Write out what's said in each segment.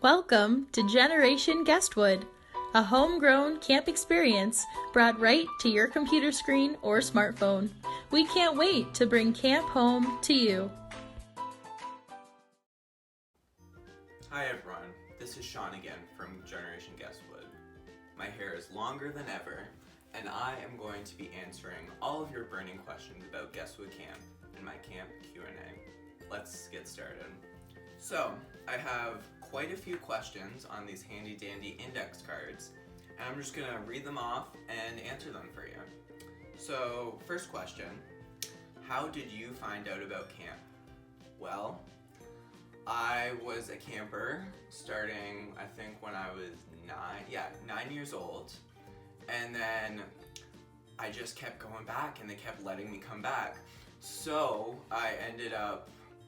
Welcome to Generation Guestwood, a homegrown camp experience brought right to your computer screen or smartphone. We can't wait to bring camp home to you. Hi everyone, this is Sean again from Generation Guestwood. My hair is longer than ever, and I am going to be answering all of your burning questions about Guestwood Camp in my camp Q&A. Let's get started. So, I have quite a few questions on these handy dandy index cards, and I'm just gonna read them off and answer them for you. So, first question, how did you find out about camp? Well, I was a camper starting, I think, when I was 9 years old, and then I just kept going back and they kept letting me come back. So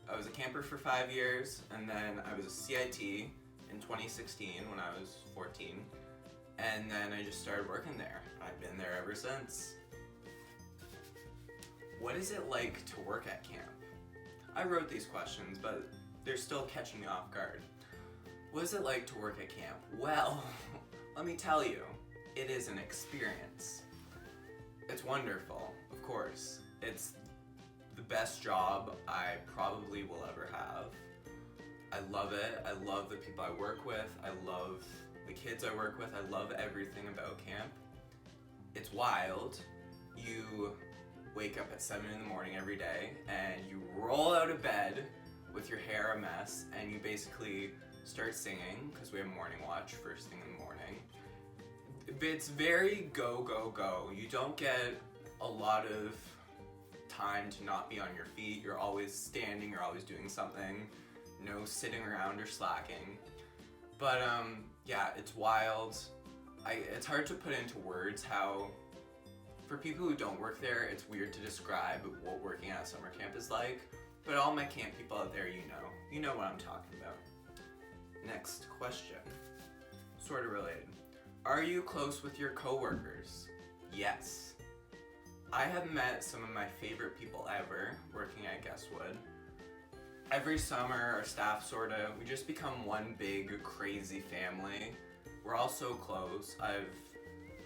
I was a camper for 5 years, and then I was a CIT in 2016 when I was 14, and then I just started working there. I've been there ever since. What is it like to work at camp? I wrote these questions, but they're still catching me off guard. What is it like to work at camp? Well, let me tell you, it is an experience. It's wonderful, of course. It's the best job I probably will ever have. I love it. I love the people I work with. I love the kids I work with. I love everything about camp. It's wild. You wake up at 7 in the morning every day and you roll out of bed with your hair a mess and you basically start singing because we have morning watch first thing in the morning. It's very go, go, go. You don't get a lot of time to not be on your feet. You're always standing, you're always doing something. No sitting around or slacking. But yeah, it's wild. It's hard to put into words how, for people who don't work there, it's weird to describe what working at a summer camp is like. But all my camp people out there, you know what I'm talking about. Next question, sort of related. Are you close with your coworkers? Yes. I have met some of my favorite people ever working at Guestwood. Every summer, our staff we just become one big crazy family. We're all so close. I've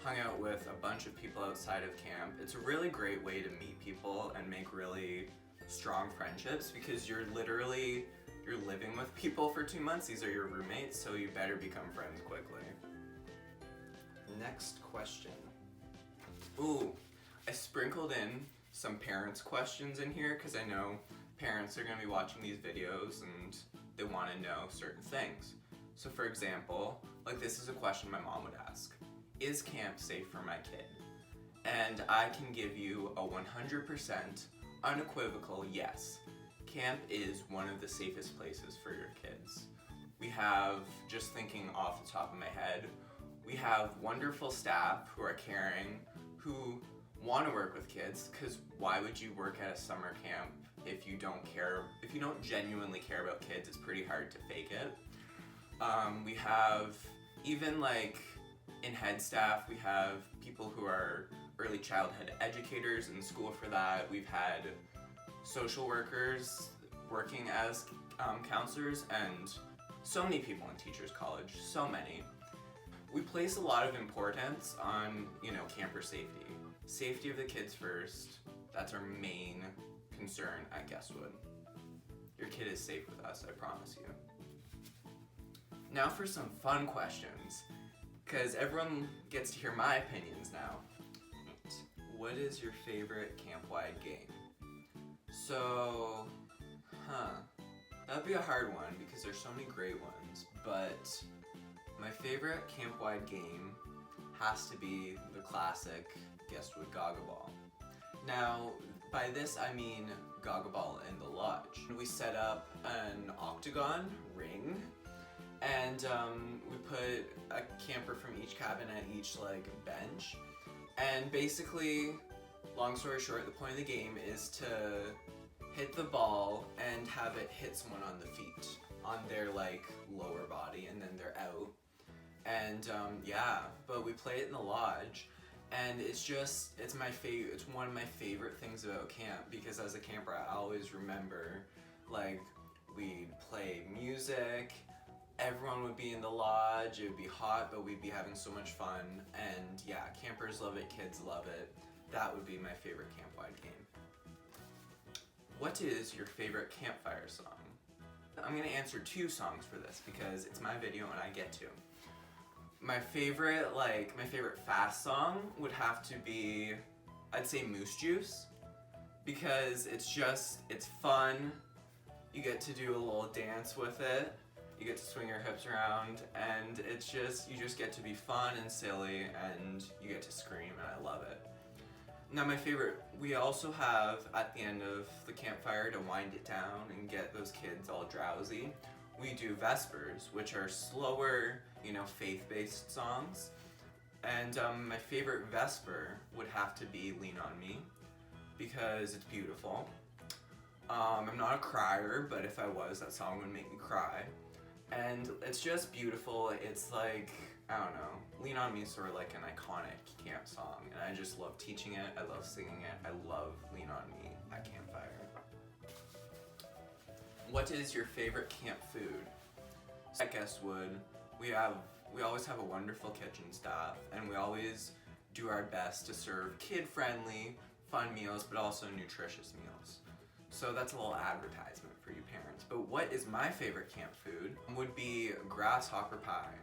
hung out with a bunch of people outside of camp. It's a really great way to meet people and make really strong friendships because you're living with people for 2 months. These are your roommates, so you better become friends quickly. Next question. Ooh, I sprinkled in some parents' questions in here because I know parents are going to be watching these videos and they want to know certain things. So for example, like this is a question my mom would ask. Is camp safe for my kid? And I can give you a 100% unequivocal yes. Camp is one of the safest places for your kids. We have, just thinking off the top of my head, we have wonderful staff who are caring, who want to work with kids, because why would you work at a summer camp if you don't genuinely care about kids? It's pretty hard to fake it. We have, even like in head staff, we have people who are early childhood educators in school for that. We've had social workers working as counselors, and so many people in teachers college, so many. We place a lot of importance on, camper safety. Safety of the kids first. That's our main concern at Guestwood. Your kid is safe with us, I promise you. Now for some fun questions, because everyone gets to hear my opinions now. What is your favorite camp-wide game? So, that'd be a hard one because there's so many great ones, but my favorite camp-wide game has to be the classic Guestwood Goggleball. Now, by this I mean Goggleball in the lodge. We set up an octagon ring, and we put a camper from each cabin at each bench, and basically, long story short, the point of the game is to hit the ball and have it hit someone on the feet, on their lower body, and then they're out. And but we play it in the lodge, and it's one of my favorite things about camp, because as a camper I always remember we'd play music, everyone everyone would be in the lodge, it would be hot, but we'd be having so much fun. And yeah, campers love it, kids love it. That would be my favorite camp-wide game. What is your favorite campfire song? I'm gonna answer 2 songs for this because it's my video and I get to. My favorite fast song would have to be, I'd say Moose Juice, because it's fun. You get to do a little dance with it. You get to swing your hips around, and you just get to be fun and silly, and you get to scream, and I love it. Now my favorite, we also have at the end of the campfire to wind it down and get those kids all drowsy. We do Vespers, which are slower, faith-based songs. And my favorite Vesper would have to be Lean on Me, because it's beautiful. I'm not a crier, but if I was, that song would make me cry. And it's just beautiful. It's like, I don't know, Lean on Me is sort of like an iconic camp song, and I just love teaching it, I love singing it, I love Lean on Me at campfire. What is your favorite camp food? At Guestwood, we always have a wonderful kitchen staff, and we always do our best to serve kid-friendly, fun meals, but also nutritious meals. So that's a little advertisement for you parents. But what is my favorite camp food would be grasshopper pie.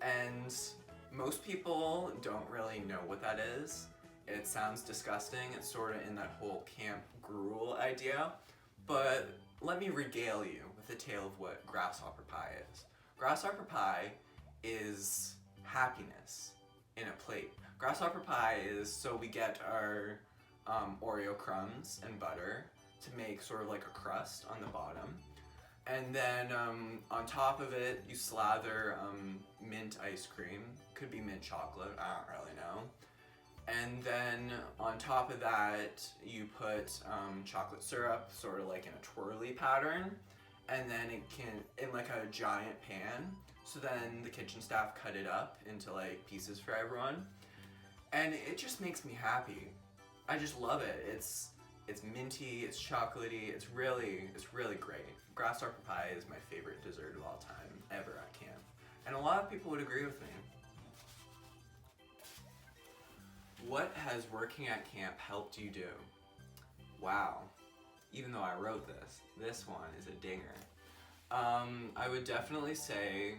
And most people don't really know what that is. It sounds disgusting. It's sort of in that whole camp gruel idea. But let me regale you with a tale of what grasshopper pie is. Grasshopper pie is happiness in a plate. Grasshopper pie is, so we get our Oreo crumbs and butter to make sort of like a crust on the bottom. And then on top of it, you slather mint ice cream. Could be mint chocolate, I don't really know. And then on top of that, you put chocolate syrup, sort of like in a twirly pattern. And then in like a giant pan. So then the kitchen staff cut it up into like pieces for everyone. And it just makes me happy. I just love it. It's minty, it's chocolatey, it's really great. Grasshopper pie is my favorite dessert of all time, ever at camp. And a lot of people would agree with me. What has working at camp helped you do? Wow. Even though I wrote this one is a dinger. I would definitely say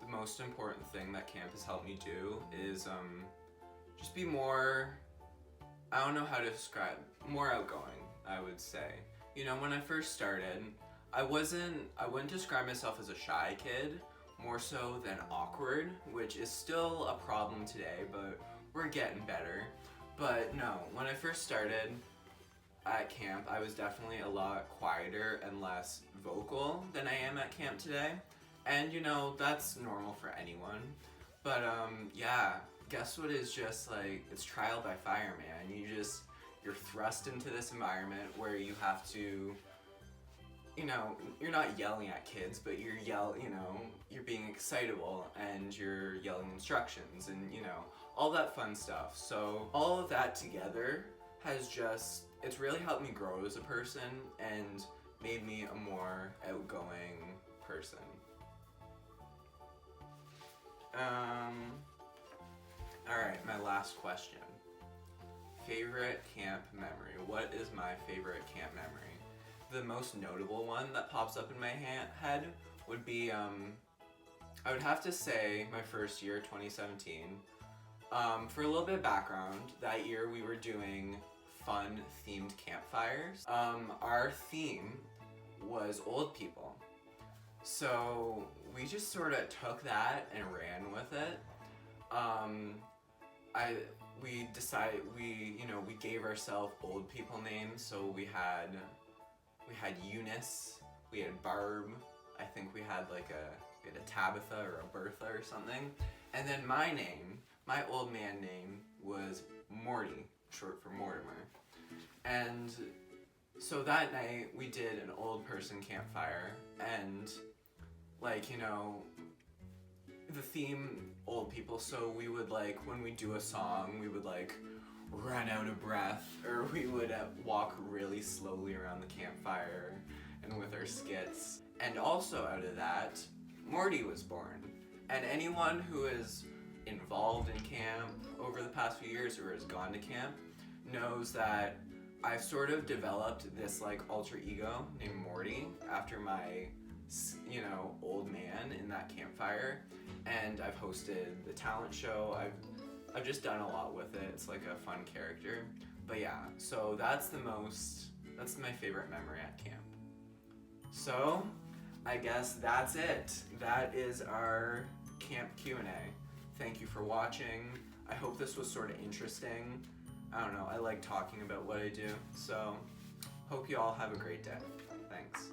the most important thing that camp has helped me do is just be more, I don't know how to describe, more outgoing, I would say. When I first started, I wouldn't describe myself as a shy kid, more so than awkward, which is still a problem today, but we're getting better. But no, when I first started at camp, I was definitely a lot quieter and less vocal than I am at camp today. And that's normal for anyone. But yeah, Guestwood is just like, it's trial by fire, man. You're thrust into this environment where you have to, you're not yelling at kids, but you're being excitable and you're yelling instructions and, all that fun stuff. So all of that together has it's really helped me grow as a person and made me a more outgoing person. Alright, my last question. Favorite camp memory. What is my favorite camp memory? The most notable one that pops up in my head would be, I would have to say my first year, 2017. For a little bit of background, that year we were doing fun themed campfires. Our theme was old people. So we just sort of took that and ran with it. We gave ourselves old people names. So we had Eunice, we had Barb, I think we had a Tabitha or a Bertha or something. And then my old man name was Morty, short for Mortimer. And so that night we did an old person campfire, and the theme old people, so we would when we do a song, we would run out of breath, or we would walk really slowly around the campfire and with our skits. And also out of that, Morty was born. And anyone who is involved in camp over the past few years or has gone to camp knows that I've sort of developed this like alter ego named Morty after my, old man in that campfire. And I've hosted the talent show. I've just done a lot with it. It's like a fun character. But yeah, so that's my favorite memory at camp. So I guess that's it. That is our camp Q&A. Thank you for watching. I hope this was sort of interesting. I don't know, I like talking about what I do. So hope you all have a great day. Thanks.